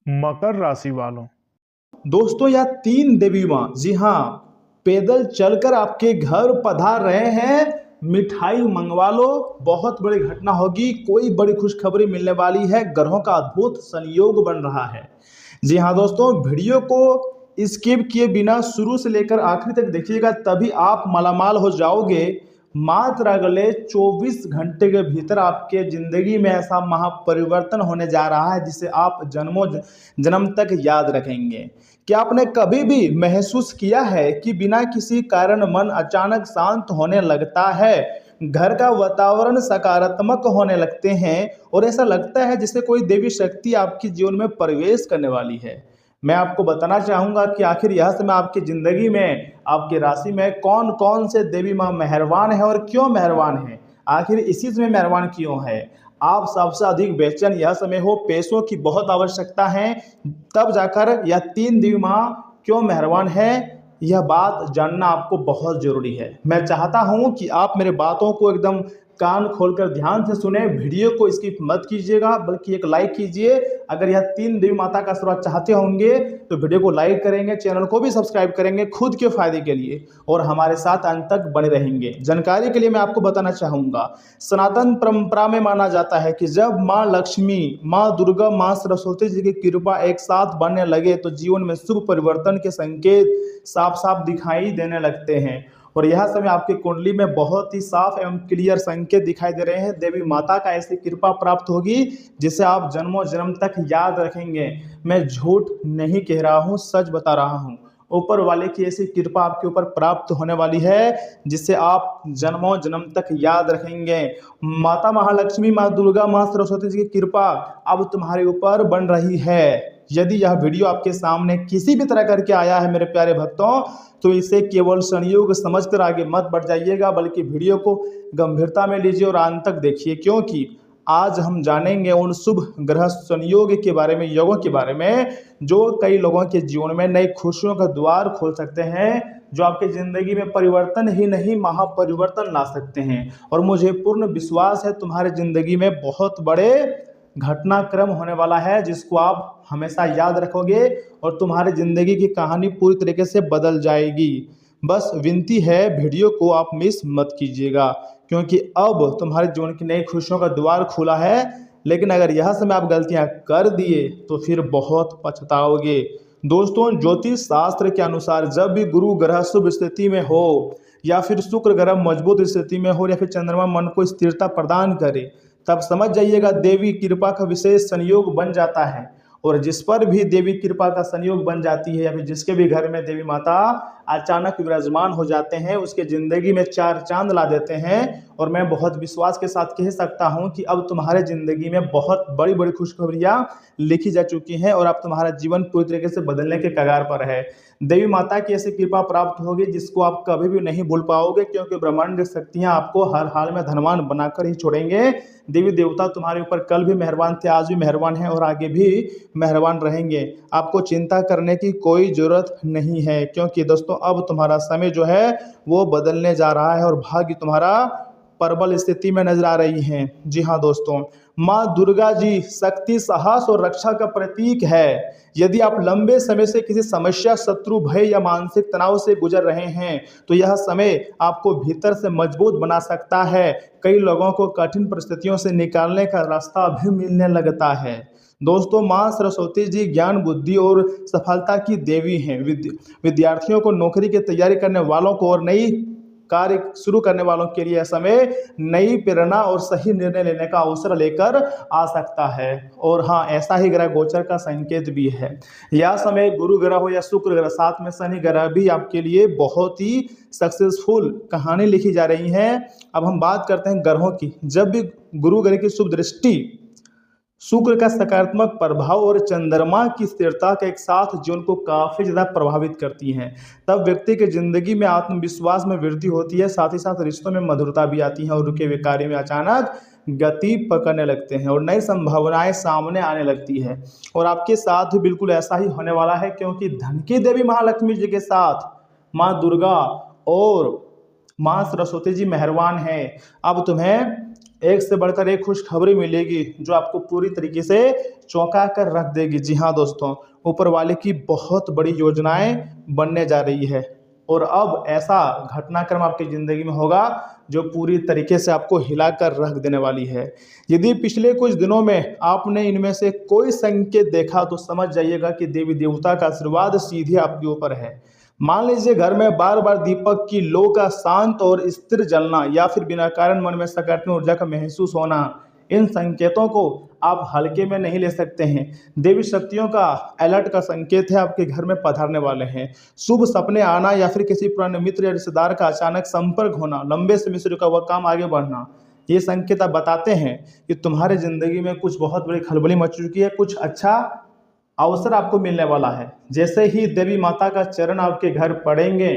मकर राशि वालों, दोस्तों यह तीन देवी माँ, जी हाँ, पैदल चलकर आपके घर पधार रहे हैं। मिठाई मंगवा लो, बहुत बड़ी घटना होगी, कोई बड़ी खुशखबरी मिलने वाली है, ग्रहों का अद्भुत संयोग बन रहा है। जी हाँ दोस्तों, वीडियो को स्किप किए बिना शुरू से लेकर आखिर तक देखिएगा, तभी आप मालामाल हो जाओगे। मात्र अगले 24 घंटे के भीतर आपके जिंदगी में ऐसा महापरिवर्तन होने जा रहा है जिसे आप जन्मों जन्म तक याद रखेंगे। क्या आपने कभी भी महसूस किया है कि बिना किसी कारण मन अचानक शांत होने लगता है, घर का वातावरण सकारात्मक होने लगते हैं और ऐसा लगता है जैसे कोई देवी शक्ति आपके जीवन में प्रवेश करने वाली है। मैं आपको बताना चाहूंगा कि आखिर यह समय आपकी जिंदगी में, आपकी राशि में कौन कौन से देवी माँ मेहरबान है और क्यों मेहरबान है, आखिर इसी समय मेहरबान क्यों है। आप सबसे अधिक बेचैन यह समय हो, पैसों की बहुत आवश्यकता है, तब जाकर यह तीन देवी माँ क्यों मेहरबान है, यह बात जानना आपको बहुत जरूरी है। मैं चाहता हूं कि आप मेरे बातों को एकदम कान खोलकर ध्यान से सुने, वीडियो को स्किप मत कीजिएगा, बल्कि एक लाइक कीजिए। अगर यह तीन देवी माता का आशीर्वाद चाहते होंगे तो वीडियो को लाइक करेंगे, चैनल को भी सब्सक्राइब करेंगे खुद के फायदे के लिए, और हमारे साथ अंत तक बने रहेंगे। जानकारी के लिए मैं आपको बताना चाहूंगा, सनातन परंपरा में माना जाता है कि जब माँ लक्ष्मी, माँ दुर्गा, माँ सरस्वती जी की कृपा एक साथ बनने लगे तो जीवन में शुभ परिवर्तन के संकेत साफ साफ दिखाई देने लगते हैं। और यह समय आपकी कुंडली में बहुत ही साफ एवं क्लियर संकेत दिखाई दे रहे हैं। देवी माता का ऐसी कृपा प्राप्त होगी जिसे आप जन्मों जन्म तक याद रखेंगे। मैं झूठ नहीं कह रहा हूँ, सच बता रहा हूँ। ऊपर वाले की ऐसी कृपा आपके ऊपर प्राप्त होने वाली है जिसे आप जन्मों जन्म तक याद रखेंगे। माता महालक्ष्मी, माँ दुर्गा, माँ सरस्वती जी की कृपा अब तुम्हारे ऊपर बन रही है। यदि यह वीडियो आपके सामने किसी भी तरह करके आया है मेरे प्यारे भक्तों, तो इसे केवल संयोग समझकर आगे मत बढ़ जाइएगा, बल्कि वीडियो को गंभीरता में लीजिए और अंत तक देखिए, क्योंकि आज हम जानेंगे उन शुभ ग्रह संयोग के बारे में, योगों के बारे में, जो कई लोगों के जीवन में नई खुशियों का द्वार खोल सकते हैं, जो आपकी जिंदगी में परिवर्तन ही नहीं महापरिवर्तन ला सकते हैं। और मुझे पूर्ण विश्वास है तुम्हारे जिंदगी में बहुत बड़े घटनाक्रम होने वाला है जिसको आप हमेशा याद रखोगे और तुम्हारी जिंदगी की कहानी पूरी तरीके से बदल जाएगी। बस विनती है, वीडियो को आप मिस मत कीजिएगा, क्योंकि अब तुम्हारे जीवन की नई खुशियों का द्वार खुला है। लेकिन अगर यह समय आप गलतियां कर दिए तो फिर बहुत पछताओगे। दोस्तों, ज्योतिष शास्त्र के अनुसार जब भी गुरु ग्रह शुभ स्थिति में हो, या फिर शुक्र ग्रह मजबूत स्थिति में हो, या फिर चंद्रमा मन को स्थिरता प्रदान करे, तब समझ जाइएगा देवी कृपा का विशेष संयोग बन जाता है। और जिस पर भी देवी कृपा का संयोग बन जाती है, या फिर जिसके भी घर में देवी माता अचानक विराजमान हो जाते हैं, उसके जिंदगी में चार चांद ला देते हैं। और मैं बहुत विश्वास के साथ कह सकता हूं कि अब तुम्हारे जिंदगी में बहुत बड़ी बड़ी खुशखबरियां लिखी जा चुकी हैं और अब तुम्हारा जीवन पूरी तरीके से बदलने के कगार पर है। देवी माता की ऐसी कृपा प्राप्त होगी जिसको आप कभी भी नहीं भूल पाओगे, क्योंकि ब्रह्मांड शक्तियां आपको हर हाल में धनवान बनाकर ही छोड़ेंगे। देवी देवता तुम्हारे ऊपर कल भी मेहरबान थे, आज भी मेहरबान हैं और आगे भी मेहरबान रहेंगे। आपको चिंता करने की कोई ज़रूरत नहीं है, क्योंकि दोस्तों अब तुम्हारा समय जो है वो बदलने जा रहा है और भाग्य तुम्हारा प्रबल स्थिति में नजर आ रही हैं। जी हाँ दोस्तों, माँ दुर्गा जी शक्ति, साहस और रक्षा का प्रतीक है। यदि आप लंबे समय से किसी समस्या, शत्रु, भय या मानसिक तनाव से गुजर रहे हैं तो यह समय आपको भीतर से मजबूत बना सकता है। कई लोगों को कठिन परिस्थितियों से निकालने का रास्ता भी मिलने लगता है। दोस्तों, माँ सरस्वती जी ज्ञान, बुद्धि और सफलता की देवी हैं। विद्यार्थियों को, नौकरी की तैयारी करने वालों को और नई कार्य शुरू करने वालों के लिए यह समय नई प्रेरणा और सही निर्णय लेने का अवसर लेकर आ सकता है। और हाँ, ऐसा ही ग्रह गोचर का संकेत भी है। यह समय गुरु ग्रह हो या शुक्र ग्रह, साथ में शनि ग्रह भी आपके लिए बहुत ही सक्सेसफुल कहानी लिखी जा रही है। अब हम बात करते हैं ग्रहों की। जब भी गुरु ग्रह की शुभ दृष्टि, शुक्र का सकारात्मक प्रभाव और चंद्रमा की स्थिरता के एक साथ जीवन को काफी ज्यादा प्रभावित करती हैं, तब व्यक्ति की जिंदगी में आत्मविश्वास में वृद्धि होती है, साथ ही साथ रिश्तों में मधुरता भी आती है और रुके हुए कार्य में अचानक गति पकड़ने लगते हैं और नई संभावनाएं सामने आने लगती है। और आपके साथ भी बिल्कुल ऐसा ही होने वाला है, क्योंकि धन की देवी महालक्ष्मी जी के साथ माँ दुर्गा और माँ सरस्वती जी मेहरबान हैं। अब तुम्हें एक से बढ़कर एक खुशखबरी मिलेगी जो आपको पूरी तरीके से चौंका कर रख देगी। जी हाँ दोस्तों, ऊपर वाले की बहुत बड़ी योजनाएं बनने जा रही है और अब ऐसा घटनाक्रम आपकी ज़िंदगी में होगा जो पूरी तरीके से आपको हिलाकर रख देने वाली है। यदि पिछले कुछ दिनों में आपने इनमें से कोई संकेत देखा तो समझ जाइएगा कि देवी देवता का आशीर्वाद सीधे आपके ऊपर है। मान लीजिए घर में बार बार दीपक की लो का शांत और स्थिर जलना या फिर बिना कारण मन में सकारात्मक ऊर्जा का महसूस होना, इन संकेतों को आप हल्के में नहीं ले सकते हैं। देवी शक्तियों का अलर्ट का संकेत है आपके घर में पधारने वाले हैं। शुभ सपने आना या फिर किसी पुराने मित्र या रिश्तेदार का अचानक संपर्क होना, लंबे समय से रुका हुआ काम आगे बढ़ना, ये संकेत आप बताते हैं कि तुम्हारी जिंदगी में कुछ बहुत बड़ी खलबली मच चुकी है, कुछ अच्छा अवसर आपको मिलने वाला है। जैसे ही देवी माता का चरण आपके घर पड़ेंगे,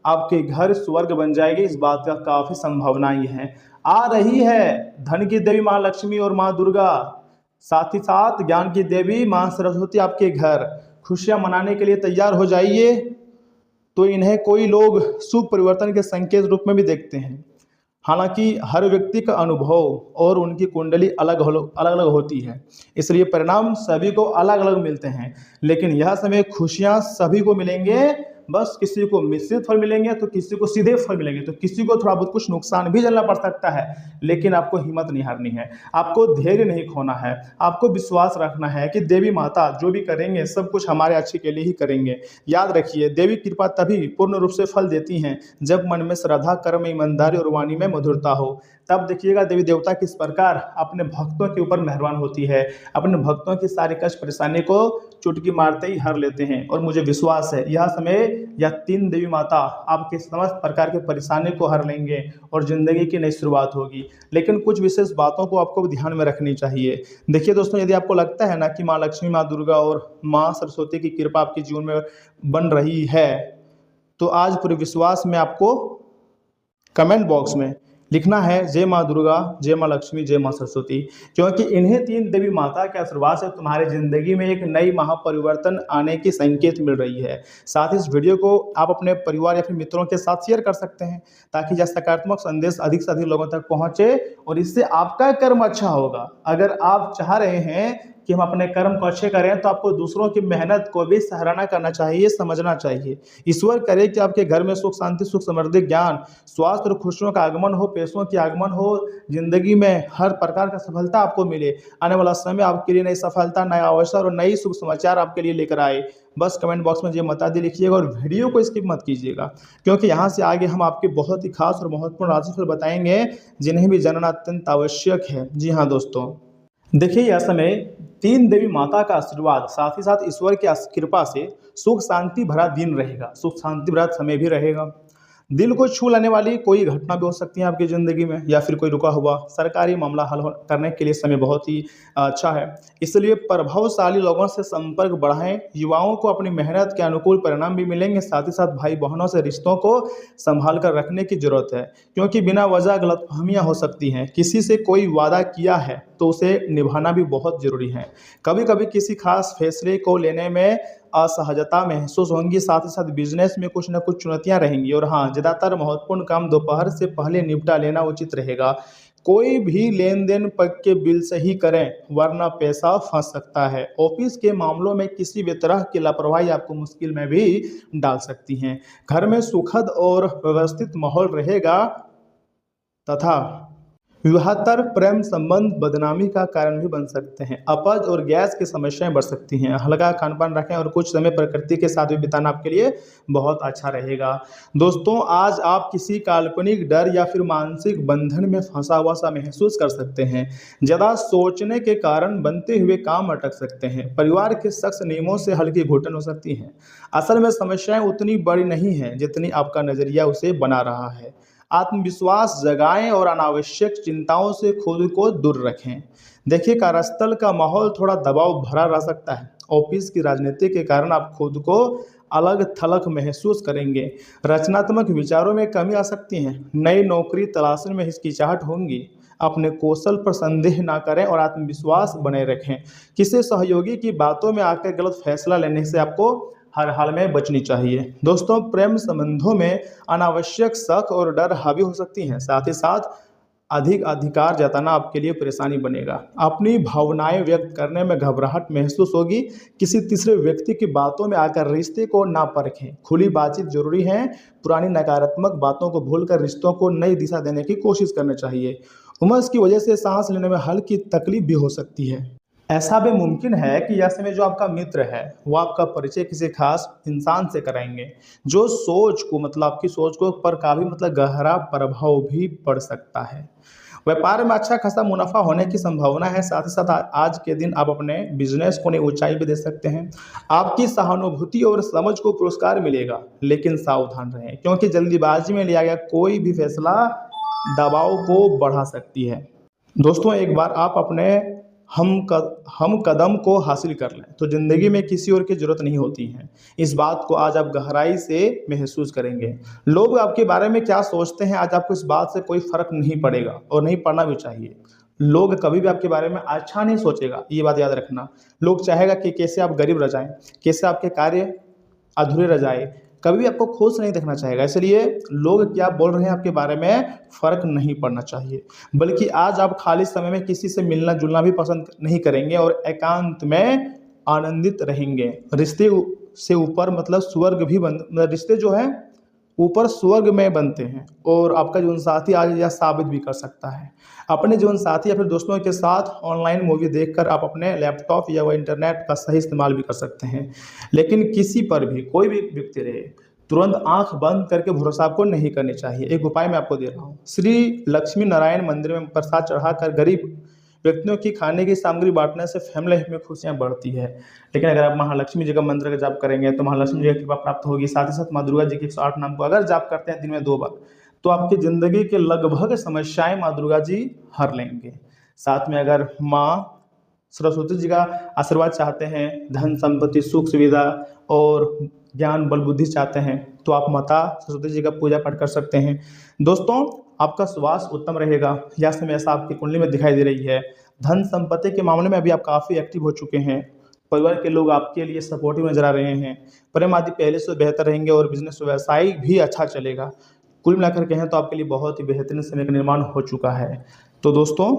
आपके घर स्वर्ग बन जाएगी, इस बात का काफी संभावनाएं हैं। आ रही है धन की देवी माँ लक्ष्मी और माँ दुर्गा, साथ ही साथ ज्ञान की देवी माँ सरस्वती आपके घर। खुशियां मनाने के लिए तैयार हो जाइए। तो इन्हें कोई लोग शुभ परिवर्तन के संकेत रूप में भी देखते हैं। हालांकि हर व्यक्ति का अनुभव और उनकी कुंडली अलग अलग होती है, इसलिए परिणाम सभी को अलग अलग मिलते हैं। लेकिन यह समय खुशियां सभी को मिलेंगे, बस किसी को मिश्रित फल मिलेंगे तो किसी को सीधे फल मिलेंगे, तो किसी को थोड़ा बहुत कुछ नुकसान भी झेलना पड़ सकता है। लेकिन आपको हिम्मत नहीं हारनी है, आपको धैर्य नहीं खोना है, आपको विश्वास रखना है कि देवी माता जो भी करेंगे सब कुछ हमारे अच्छे के लिए ही करेंगे। याद रखिए, देवी कृपा तभी पूर्ण रूप से फल देती हैं जब मन में श्रद्धा, कर्म, ईमानदारी और वाणी में मधुरता हो। तब देखिएगा देवी देवता किस प्रकार अपने भक्तों के ऊपर मेहरबान होती है, अपने भक्तों की सारी कष्ट परेशानी को चुटकी मारते ही हर लेते हैं। और मुझे विश्वास है यह समय यह 3 देवी माता आपके समस्त प्रकार के परेशानी को हर लेंगे और जिंदगी की नई शुरुआत होगी। लेकिन कुछ विशेष बातों को आपको ध्यान में रखनी चाहिए। देखिए दोस्तों, यदि आपको लगता है ना कि माँ लक्ष्मी, माँ दुर्गा और माँ सरस्वती की कृपा आपके जीवन में बन रही है, तो आज पूरे विश्वास में आपको कमेंट बॉक्स में लिखना है जय माँ दुर्गा, जय माँ लक्ष्मी, जय माँ सरस्वती, क्योंकि इन्हें 3 देवी माता के आशीर्वाद से तुम्हारी जिंदगी में एक नई महापरिवर्तन आने की संकेत मिल रही है। साथ ही इस वीडियो को आप अपने परिवार या फिर मित्रों के साथ शेयर कर सकते हैं ताकि यह सकारात्मक संदेश अधिक से अधिक लोगों तक पहुंचे और इससे आपका कर्म अच्छा होगा। अगर आप चाह रहे हैं कि हम अपने कर्म को अच्छे करें तो आपको दूसरों की मेहनत को भी सराहना करना चाहिए, समझना चाहिए। ईश्वर करे कि आपके घर में सुख शांति, सुख समृद्धि, ज्ञान, स्वास्थ्य और खुशियों का आगमन हो, पैसों की आगमन हो, जिंदगी में हर प्रकार का सफलता आपको मिले। आने वाला समय आपके लिए नई सफलता, नया अवसर और नई शुभ समाचार आपके लिए लेकर आए। बस कमेंट बॉक्स में जय माता दी लिखिएगा और वीडियो को स्किप मत कीजिएगा, क्योंकि यहाँ से आगे हम आपके बहुत ही खास और महत्वपूर्ण राशिफल बताएंगे जिन्हें भी जानना अत्यंत आवश्यक है। जी हाँ दोस्तों, देखिए यह समय 3 देवी माता का आशीर्वाद, साथ ही साथ ईश्वर की कृपा से सुख शांति भरा दिन रहेगा, सुख शांति भरा समय भी रहेगा। दिल को छू लेने वाली कोई घटना भी हो सकती है आपकी ज़िंदगी में, या फिर कोई रुका हुआ सरकारी मामला हल करने के लिए समय बहुत ही अच्छा है। इसलिए प्रभावशाली लोगों से संपर्क बढ़ाएं। युवाओं को अपनी मेहनत के अनुकूल परिणाम भी मिलेंगे। साथ ही साथ भाई बहनों से रिश्तों को संभाल कर रखने की जरूरत है, क्योंकि बिना वजह गलतफहमियां हो सकती हैं। किसी से कोई वादा किया है तो उसे निभाना भी बहुत जरूरी है। कभी कभी किसी खास फैसले को लेने में असहजता महसूस होंगी। साथ ही साथ बिजनेस में कुछ न कुछ चुनौतियां रहेंगी। और हाँ, ज़्यादातर महत्वपूर्ण काम दोपहर से पहले निपटा लेना उचित रहेगा। कोई भी लेन देन पक्के बिल से ही करें, वरना पैसा फंस सकता है। ऑफिस के मामलों में किसी भी तरह की लापरवाही आपको मुश्किल में भी डाल सकती हैं। घर में सुखद और व्यवस्थित माहौल रहेगा तथा विवाहेतर प्रेम संबंध बदनामी का कारण भी बन सकते हैं। अपच और गैस की समस्याएं बढ़ सकती हैं। हल्का खानपान रखें और कुछ समय प्रकृति के साथ भी बिताना आपके लिए बहुत अच्छा रहेगा। दोस्तों, आज आप किसी काल्पनिक डर या फिर मानसिक बंधन में फंसा हुआ सा महसूस कर सकते हैं। ज़्यादा सोचने के कारण बनते हुए काम अटक सकते हैं। परिवार के शख्स नियमों से हल्की घुटन हो सकती है। असल में समस्याएं उतनी बड़ी नहीं हैं जितनी आपका नजरिया उसे बना रहा है। आत्मविश्वास जगाएं और अनावश्यक चिंताओं से खुद को दूर रखें। देखिए, कार्यस्थल का माहौल थोड़ा दबाव भरा रह सकता है। ऑफिस की राजनीति के कारण आप खुद को अलग थलग महसूस करेंगे। रचनात्मक विचारों में कमी आ सकती है। नई नौकरी तलाशने में हिचकिचाहट होंगी। अपने कौशल पर संदेह ना करें और आत्मविश्वास बनाए रखें। किसी सहयोगी की बातों में आकर गलत फैसला लेने से आपको हर हाल में बचनी चाहिए। दोस्तों, प्रेम संबंधों में अनावश्यक शक और डर हावी हो सकती हैं। साथ ही साथ अधिक अधिकार जताना आपके लिए परेशानी बनेगा। अपनी भावनाएं व्यक्त करने में घबराहट महसूस होगी। किसी तीसरे व्यक्ति की बातों में आकर रिश्ते को ना परखें। खुली बातचीत जरूरी है। पुरानी नकारात्मक बातों को भूलकर रिश्तों को नई दिशा देने की कोशिश करनी चाहिए। उमस की वजह से सांस लेने में हल्की तकलीफ भी हो सकती है। ऐसा भी मुमकिन है कि यह समय जो आपका मित्र है वो आपका परिचय किसी खास इंसान से कराएंगे, जो सोच को आपकी सोच को पर काफ़ी गहरा प्रभाव भी पड़ सकता है। व्यापार में अच्छा खासा मुनाफा होने की संभावना है। साथ ही साथ आज के दिन आप अपने बिजनेस को नई ऊंचाई भी दे सकते हैं। आपकी सहानुभूति और समझ को पुरस्कार मिलेगा, लेकिन सावधान रहें क्योंकि जल्दीबाजी में लिया गया कोई भी फैसला दबाव को बढ़ा सकती है। दोस्तों, एक बार आप अपने हम कदम को हासिल कर लें तो ज़िंदगी में किसी और की ज़रूरत नहीं होती है। इस बात को आज आप गहराई से महसूस करेंगे। लोग आपके बारे में क्या सोचते हैं, आज आपको इस बात से कोई फ़र्क नहीं पड़ेगा और नहीं पड़ना भी चाहिए। लोग कभी भी आपके बारे में अच्छा नहीं सोचेगा, ये बात याद रखना। लोग चाहेगा कि कैसे आप गरीब रह जाएँ, कैसे आपके कार्य अधूरे रह जाए, कभी भी आपको खुश नहीं देखना चाहेगा। इसलिए लोग क्या बोल रहे हैं आपके बारे में फ़र्क नहीं पड़ना चाहिए, बल्कि आज आप खाली समय में किसी से मिलना जुलना भी पसंद नहीं करेंगे और एकांत में आनंदित रहेंगे। रिश्ते से ऊपर स्वर्ग भी रिश्ते जो है ऊपर स्वर्ग में बनते हैं और आपका जीवन साथी आज यह साबित भी कर सकता है। अपने जीवन साथी या फिर दोस्तों के साथ ऑनलाइन मूवी देखकर आप अपने लैपटॉप या वह इंटरनेट का सही इस्तेमाल भी कर सकते हैं। लेकिन किसी पर भी कोई भी व्यक्ति रहे, तुरंत आंख बंद करके भरोसा आपको नहीं करनी चाहिए। एक उपाय मैं आपको दे रहा हूँ। श्री लक्ष्मी नारायण मंदिर में प्रसाद चढ़ाकर गरीब व्यक्तियों की खाने की सामग्री बांटने से फैमिली लाइफ में खुशियाँ बढ़ती है। लेकिन अगर आप महालक्ष्मी जी का मंत्र का जाप करेंगे तो महालक्ष्मी जी की कृपा प्राप्त होगी। साथ ही साथ माँ दुर्गा जी के 108 नाम को अगर जाप करते हैं दिन में 2 बार, तो आपकी ज़िंदगी के लगभग समस्याएं माँ दुर्गा जी हर लेंगे। साथ में अगर माँ सरस्वती जी का आशीर्वाद चाहते हैं, धन संपत्ति सुख सुविधा और ज्ञान बल बुद्धि चाहते हैं, तो आप माता सरस्वती जी का पूजा पाठ कर सकते हैं। दोस्तों, आपका स्वास्थ्य उत्तम रहेगा। यह समय ऐसा आपकी कुंडली में दिखाई दे रही है। धन संपत्ति के मामले में अभी आप काफ़ी एक्टिव हो चुके हैं। परिवार के लोग आपके लिए सपोर्टिव नजर आ रहे हैं। प्रेम आदि पहले से बेहतर रहेंगे और बिजनेस व्यवसाय भी अच्छा चलेगा। कुल मिलाकर कहें तो आपके लिए बहुत ही बेहतरीन समय का निर्माण हो चुका है। तो दोस्तों,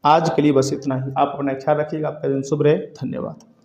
आज के लिए बस इतना ही। आप अपना ख्याल रखिएगा। आपका दिन शुभ रहे। धन्यवाद।